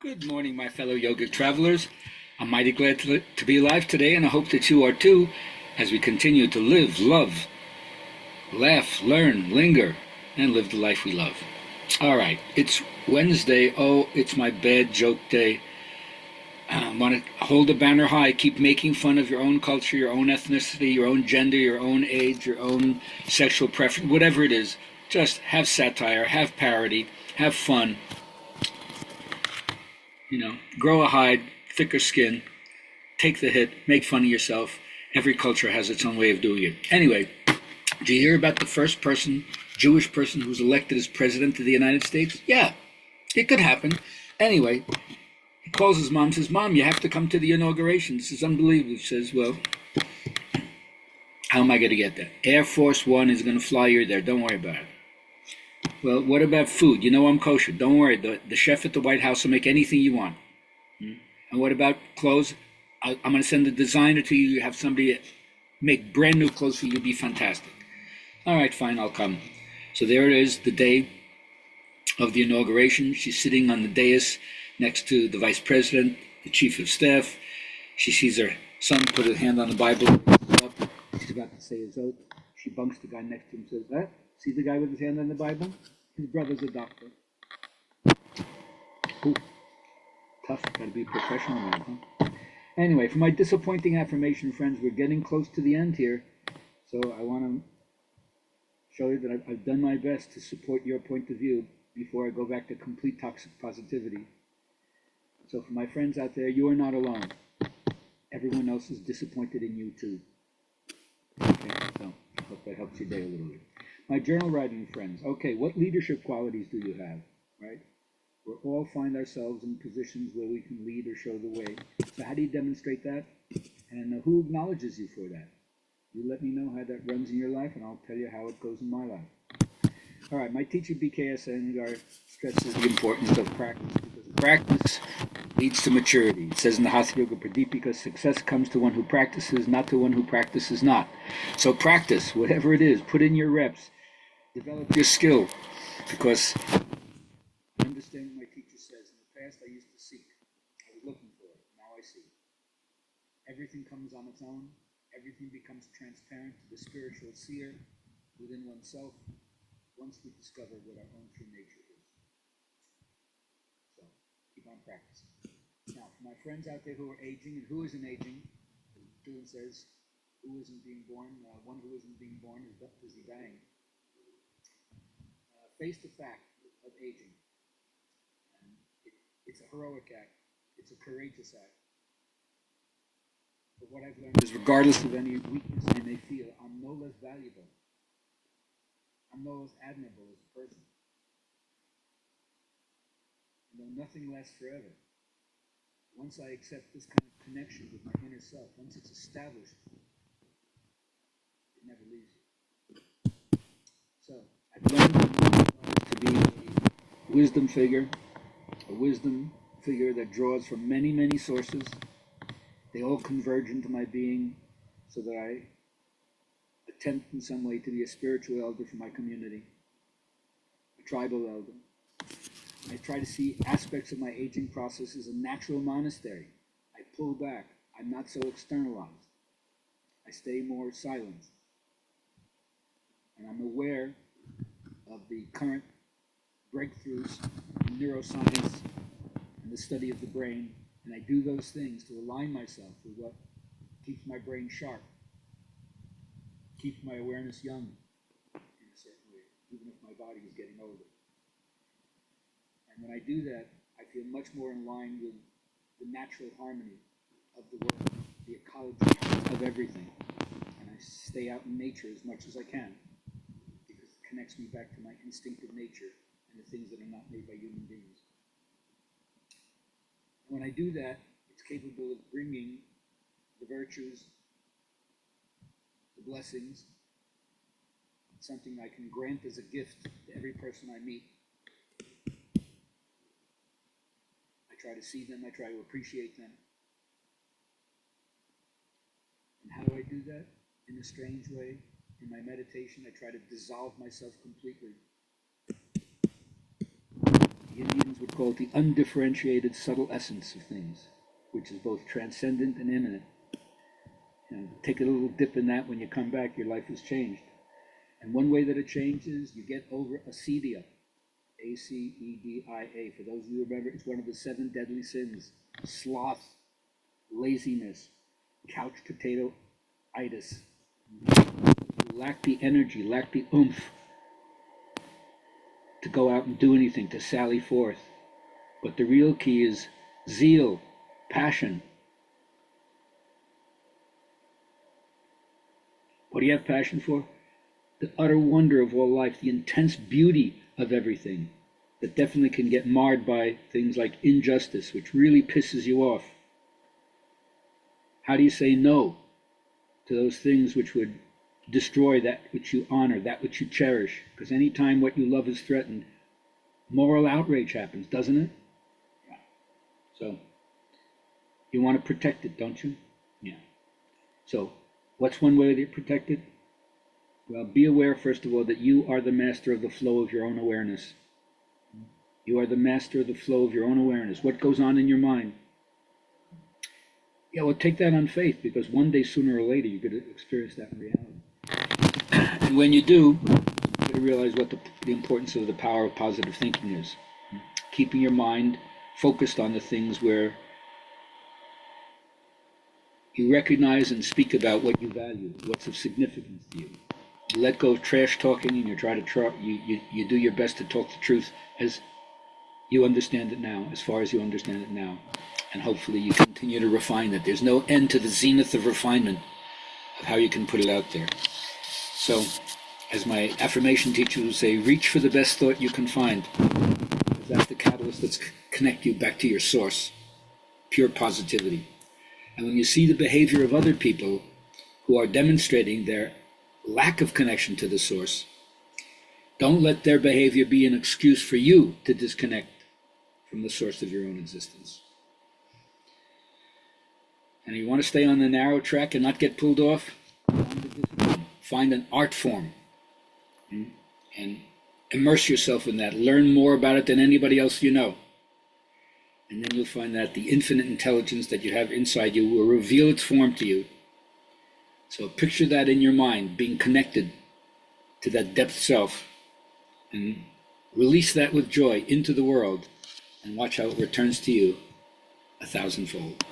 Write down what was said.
Good morning, my fellow yogic travelers. I'm mighty glad to be alive today, and I hope that you are too, as we continue to live, love, laugh, learn, linger, and live the life we love. All right, it's Wednesday. Oh, it's my bad joke day. I want to hold the banner high. Keep making fun of your own culture, your own ethnicity, your own gender, your own age, your own sexual preference, whatever it is. Just have satire, have parody, have fun. Grow a hide, thicker skin, take the hit, make fun of yourself. Every culture has its own way of doing it. Anyway, did you hear about the first Jewish person who was elected as president of the United States? Yeah, it could happen. Anyway, he calls his mom, says, "Mom, you have to come to the inauguration. This is unbelievable." She says, "Well, how am I going to get there? Air Force One is going to fly you there. Don't worry about it." "Well, what about food? You know I'm kosher. Don't worry. The chef at the White House will make anything you want." "And what about clothes? I'm going to send a designer to you. You have somebody make brand new clothes for you. You'll be fantastic." "All right, fine, I'll come." So there it is, the day of the inauguration. She's sitting on the dais next to the vice president, the chief of staff. She sees her son put his hand on the Bible. She's about to say his oath. She bunks the guy next to him and says, "That? See the guy with his hand on the Bible? His brother's a doctor." Ooh, tough, gotta be a professional man, huh? Anyway, for my disappointing affirmation, friends, we're getting close to the end here. So I want to show you that I've done my best to support your point of view before I go back to complete toxic positivity. So for my friends out there, you are not alone. Everyone else is disappointed in you too. Okay, so I hope that helps your day a little bit. My journal writing friends, okay, what leadership qualities do you have, right? We all find ourselves in positions where we can lead or show the way. So how do you demonstrate that? And who acknowledges you for that? You let me know how that runs in your life, and I'll tell you how it goes in my life. All right, my teacher, BKS Iyengar, stresses the importance of practice, because practice leads to maturity. It says in the Hatha Yoga Pradipika, success comes to one who practices, not to one who practices not. So practice, whatever it is, put in your reps, develop your skill, because I understand what my teacher says. In the past, I used to seek. I was looking for it. Now I see. Everything comes on its own. Everything becomes transparent to the spiritual seer within oneself once we discover what our own true nature is. So, keep on practicing. Now, for my friends out there who are aging, and who isn't aging, as Dylan says, who isn't being born? One who isn't being born is busy dying. Face the fact of aging. It's a heroic act. It's a courageous act. But what I've learned is, regardless of any weakness I may feel, I'm no less valuable. I'm no less admirable as a person. I know nothing lasts forever. Once I accept this kind of connection with my inner self, once it's established, it never leaves you. So, I've learned to be a wisdom figure that draws from many, many sources. They all converge into my being so that I attempt in some way to be a spiritual elder for my community, a tribal elder. I try to see aspects of my aging process as a natural monastery. I pull back. I'm not so externalized. I stay more silent. And I'm aware of the current breakthroughs in neuroscience and the study of the brain, and I do those things to align myself with what keeps my brain sharp, keeps my awareness young in a certain way, even if my body is getting older. And when I do that, I feel much more in line with the natural harmony of the world, the ecology of everything. And I stay out in nature as much as I can, because it connects me back to my instinctive nature and the things that are not made by human beings. And when I do that, it's capable of bringing the virtues, the blessings, something I can grant as a gift to every person I meet. I try to see them, I try to appreciate them. And how do I do that? In a strange way, in my meditation, I try to dissolve myself completely. The Indians would call it the undifferentiated subtle essence of things, which is both transcendent and immanent. And take a little dip in that. When you come back, your life has changed. And one way that it changes, you get over acedia, Acedia. For those of you who remember, it's one of the 7 deadly sins: sloth, laziness, couch potato-itis. Lack the energy, lack the oomph to go out and do anything, to sally forth. But the real key is zeal, passion. What do you have passion for? The utter wonder of all life, the intense beauty of everything that definitely can get marred by things like injustice, which really pisses you off. How do you say no to those things which would destroy that which you honor, that which you cherish? Because anytime what you love is threatened, moral outrage happens, doesn't it? Yeah. So you want to protect it, don't you? Yeah. So what's one way to protect it? Well, be aware, first of all, that you are the master of the flow of your own awareness. You are the master of the flow of your own awareness. What goes on in your mind? Yeah, well, take that on faith, because one day, sooner or later, you're going to experience that in reality. And when you do, you're going to realize what the importance of the power of positive thinking is. Keeping your mind focused on the things where you recognize and speak about what you value, what's of significance to you. You let go of trash talking, and you try to you do your best to talk the truth as you understand it now, as far as you understand it now. And hopefully you continue to refine it. There's no end to the zenith of refinement of how you can put it out there. So, as my affirmation teacher would say, reach for the best thought you can find. That's the catalyst that's connect you back to your source, pure positivity. And when you see the behavior of other people who are demonstrating their lack of connection to the source, don't let their behavior be an excuse for you to disconnect from the source of your own existence. And you want to stay on the narrow track and not get pulled off? Find an art form and immerse yourself in that. Learn more about it than anybody else you know. And then you'll find that the infinite intelligence that you have inside you will reveal its form to you. So picture that in your mind, being connected to that depth self, and release that with joy into the world, and watch how it returns to you 1,000-fold.